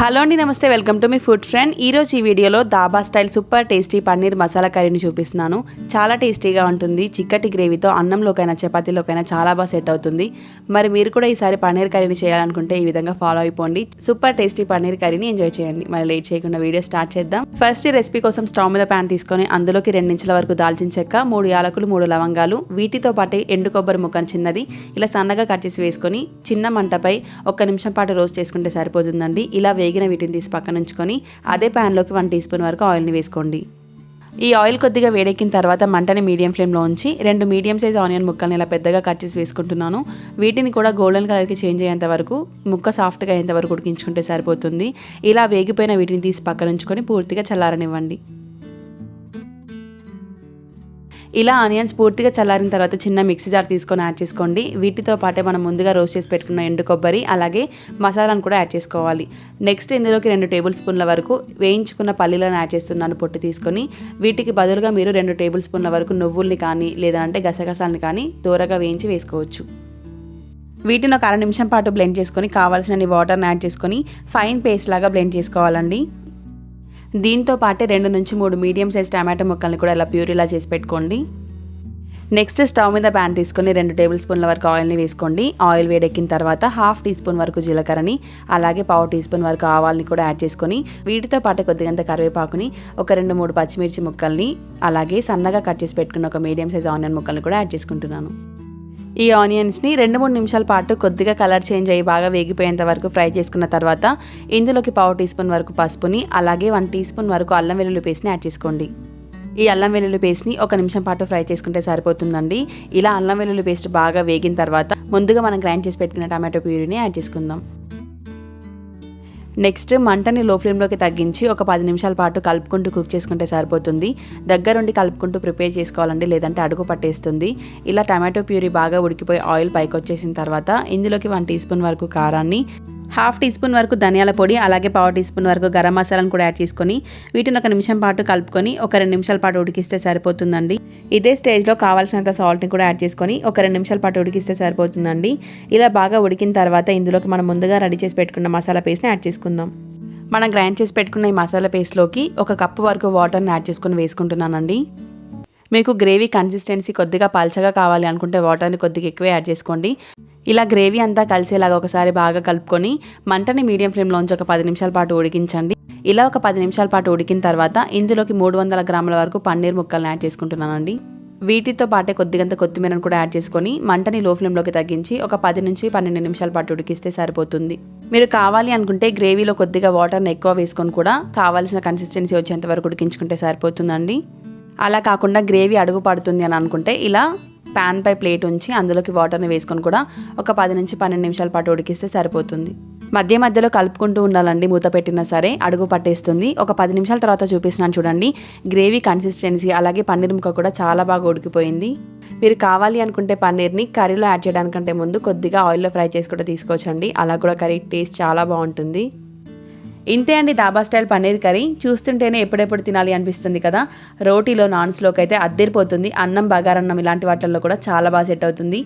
Hello అండి, నమస్తే. Welcome to me food friend. ఈరోజు ఈ వీడియోలో dhaba style super tasty paneer masala కర్రీని చూపిస్తున్నాను. చాలా టేస్టీగా ఉంటుంది. చిక్కటి గ్రేవీతో అన్నంలోకైనా చపాతీలోకైనా చాలా బాగా సెట్ అవుతుంది. మరి మీరు కూడా ఈసారి పన్నీర్ కర్రీని చేయాలనుకుంటే ఈ విధంగా ఫాలో అయిపోండి. సూపర్ టేస్టీ పన్నీర్ కర్రీని ఎంజాయ్ చేయండి. మరి లేట్ చేయకుండా వీడియో స్టార్ట్ చేద్దాం. ఫస్ట్ ఈ రెసిపీ కోసం స్టవ్ మీద ప్యాన్ తీసుకొని అందులోకి 2 ఇంచుల వరకు దాల్చిన చెక్క, 3 యాలకులు, 3 లవంగాలు, వీటితో పాటు ఎండు కొబ్బరి ముక్కను చిన్నది ఇలా సన్నగా కట్ చేసి వేసుకొని చిన్న మంటపై 1 నిమిషం పాటు రోస్ట్ చేసుకుంటే సరిపోతుందండి. ఇలా వేగిన వీటిని తీసి పక్కన ఉంచుకొని అదే ప్యాన్లోకి 1 టీ స్పూన్ వరకు ఆయిల్ని వేసుకోండి. ఈ ఆయిల్ కొద్దిగా వేడెక్కిన తర్వాత మంటని మీడియం ఫ్లేమ్లో ఉంచి 2 మీడియం సైజ్ ఆనియన్ ముక్కల్ని ఇలా పెద్దగా కట్ చేసి వేసుకుంటున్నాను. వీటిని కూడా గోల్డెన్ కలర్కి చేంజ్ అయ్యేంత వరకు, ముక్క సాఫ్ట్గా అయ్యేంత వరకు ఉడికించుకుంటే సరిపోతుంది. ఇలా వేగిపోయిన వీటిని తీసి పక్కన ఉంచుకొని పూర్తిగా చల్లారనివ్వండి. ఇలా ఆనియన్స్ పూర్తిగా చల్లారిన తర్వాత చిన్న మిక్సీ జార్ తీసుకొని యాడ్ చేసుకోండి. వీటితో పాటే మనం ముందుగా రోస్ట్ చేసి పెట్టుకున్న ఎండు కొబ్బరి అలాగే మసాలాను కూడా యాడ్ చేసుకోవాలి. నెక్స్ట్ ఇందులోకి 2 టేబుల్ స్పూన్ల వరకు వేయించుకున్న పల్లీలను యాడ్ చేస్తున్నాను పొట్టు తీసుకొని. వీటికి బదులుగా మీరు 2 టేబుల్ స్పూన్ల వరకు నువ్వుల్ని కానీ లేదంటే గసగసాలని కానీ దూరగా వేయించి వేసుకోవచ్చు. వీటిని ఒక 1/2 నిమిషం పాటు బ్లెండ్ చేసుకొని కావాల్సిన వాటర్ని యాడ్ చేసుకొని ఫైన్ పేస్ట్ లాగా బ్లెండ్ చేసుకోవాలండి. దీంతో పాటే 2 నుంచి 3 మీడియం సైజ్ టమాటో ముక్కల్ని కూడా ఇలా ప్యూరీలా చేసి పెట్టుకోండి. నెక్స్ట్ స్టవ్ మీద ప్యాన్ తీసుకొని 2 టేబుల్ స్పూన్ల వరకు ఆయిల్ని వేసుకోండి. ఆయిల్ వేడెక్కిన తర్వాత 1/2 టీ స్పూన్ వరకు జీలకర్రని అలాగే 1/4 టీ స్పూన్ వరకు ఆవాల్ని కూడా యాడ్ చేసుకొని వీటితో పాటు కొద్దిగంత కరివేపాకుని, ఒక 2-3 పచ్చిమిర్చి ముక్కల్ని అలాగే సన్నగా కట్ చేసి పెట్టుకున్న ఒక మీడియం సైజ్ ఆనియన్ ముక్కల్ని కూడా యాడ్ చేసుకుంటున్నాను. ఈ ఆనియన్స్ని 2-3 నిమిషాల పాటు కొద్దిగా కలర్ చేంజ్ అయ్యి బాగా వేగిపోయేంత వరకు ఫ్రై చేసుకున్న తర్వాత ఇందులోకి 1/4 టీ స్పూన్ వరకు పసుపుని అలాగే 1 టీ స్పూన్ వరకు అల్లం వెల్లుల్లి పేస్ట్ని యాడ్ చేసుకోండి. ఈ అల్లం వెల్లుల్లి పేస్ట్ని 1 నిమిషం పాటు ఫ్రై చేసుకుంటే సరిపోతుందండి. ఇలా అల్లం వెల్లుల్లి పేస్ట్ బాగా వేగిన తర్వాత ముందుగా మనం గ్రైండ్ చేసి పెట్టుకున్న టమాటో ప్యూరీని యాడ్ చేసుకుందాం. నెక్స్ట్ మంటని లో ఫ్లేమ్లోకి తగ్గించి ఒక 10 నిమిషాల పాటు కలుపుకుంటూ కుక్ చేసుకుంటే సరిపోతుంది. దగ్గరుండి కలుపుకుంటూ ప్రిపేర్ చేసుకోవాలండి, లేదంటే అడుగు పట్టేస్తుంది. ఇలా టమాటో ప్యూరీ బాగా ఉడికిపోయి ఆయిల్ పైకి వచ్చేసిన తర్వాత ఇందులోకి 1 టీ స్పూన్ వరకు కారాన్ని, 1/2 టీ స్పూన్ వరకు ధనియాల పొడి అలాగే 1/4 టీ స్పూన్ వరకు గరం మసాలాను కూడా యాడ్ చేసుకొని వీటిని 1 నిమిషం పాటు కలుపుకొని ఒక 2 నిమిషాల పాటు ఉడికిస్తే సరిపోతుందండి. ఇదే స్టేజ్లో కావాల్సినంత సాల్ట్ని కూడా యాడ్ చేసుకొని ఒక 2 నిమిషాల పాటు ఉడికిస్తే సరిపోతుందండి. ఇలా బాగా ఉడికిన తర్వాత ఇందులోకి మనం ముందుగా రెడీ చేసి పెట్టుకున్న మసాలా పేస్ట్ని యాడ్ చేసుకుందాం. మనం గ్రైండ్ చేసి పెట్టుకున్న ఈ మసాలా పేస్ట్లోకి 1 కప్పు వరకు వాటర్ని యాడ్ చేసుకొని వేసుకుంటున్నానండి. మీకు గ్రేవీ కన్సిస్టెన్సీ కొద్దిగా పల్చగా కావాలి అనుకుంటే వాటర్ని కొద్దిగా ఎక్కువ యాడ్ చేసుకోండి. ఇలా గ్రేవీ అంతా కలిసేలాగా ఒకసారి బాగా కలుపుకొని మంటని మీడియం ఫ్లేమ్లో ఉంచి ఒక 10 నిమిషాల పాటు ఉడికించండి. ఇలా ఒక 10 నిమిషాల పాటు ఉడికిన తర్వాత ఇందులోకి 300 గ్రాముల వరకు పన్నీర్ ముక్కల్ని యాడ్ చేసుకుంటున్నానండి. వీటితో పాటే కొద్దిగంత కొత్తిమీరను కూడా యాడ్ చేసుకొని మంటని లో ఫ్లేమ్లోకి తగ్గించి ఒక 10 నుంచి 12 నిమిషాల పాటు ఉడికిస్తే సరిపోతుంది. మీరు కావాలి అనుకుంటే గ్రేవీలో కొద్దిగా వాటర్ని ఎక్కువ వేసుకొని కూడా కావాల్సిన కన్సిస్టెన్సీ వచ్చేంత వరకు ఉడికించుకుంటే సరిపోతుందండి. అలా కాకుండా గ్రేవీ అడుగు పడుతుంది అని అనుకుంటే ఇలా ప్యాన్ పై ప్లేట్ ఉంచి అందులోకి వాటర్ని వేసుకొని కూడా ఒక 10 నుంచి 12 నిమిషాల పాటు ఉడికిస్తే సరిపోతుంది. మధ్య మధ్యలో కలుపుకుంటూ ఉండాలండి, మూత పెట్టినా సరే అడుగు పట్టేస్తుంది. ఒక 10 నిమిషాల తర్వాత చూపిస్తున్నాను చూడండి. గ్రేవీ కన్సిస్టెన్సీ అలాగే పన్నీర్ ముక్క కూడా చాలా బాగా ఉడికిపోయింది. మీరు కావాలి అనుకుంటే పన్నీర్ని కర్రీలో యాడ్ చేయడానికంటే ముందు కొద్దిగా ఆయిల్లో ఫ్రై చేసి కూడా తీసుకోవచ్చండి. అలా కూడా కర్రీ టేస్ట్ చాలా బాగుంటుంది. ఇంతే అండి దాబా స్టైల్ పన్నీర్ కర్రీ. చూస్తుంటేనే ఎప్పుడెప్పుడు తినాలి అనిపిస్తుంది కదా. రోటీలో, నాన్స్లోకి అయితే అద్దరిపోతుంది. అన్నం, బగారన్నం ఇలాంటి వాటిల్లో కూడా చాలా బాగా సెట్ అవుతుంది.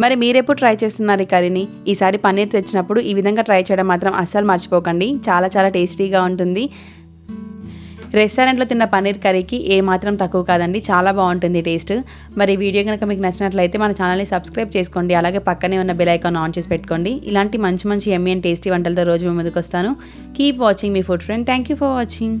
మరి మీరెప్పుడు ట్రై చేస్తున్నారు ఈ కర్రీని? ఈసారి పన్నీర్ తెచ్చినప్పుడు ఈ విధంగా ట్రై చేయడం మాత్రం అస్సలు మర్చిపోకండి. చాలా చాలా టేస్టీగా ఉంటుంది. రెస్టారెంట్లో తిన్న పన్నీర్ కర్రీకి ఏ మాత్రం తక్కువ కాదండి, చాలా బాగుంటుంది టేస్ట్. మరి వీడియో కనుక మీకు నచ్చినట్లయితే మన ఛానల్ని సబ్స్క్రైబ్ చేసుకోండి. అలాగే పక్కనే ఉన్న బెల్ ఐకాన్ ఆన్ చేసి పెట్టుకోండి. ఇలాంటి మంచి మంచి యమ్మీ అండ్ టేస్టీ వంటలతో రోజు మీ ముందుకు వస్తాను. Keep watching me food friend. Thank you for watching.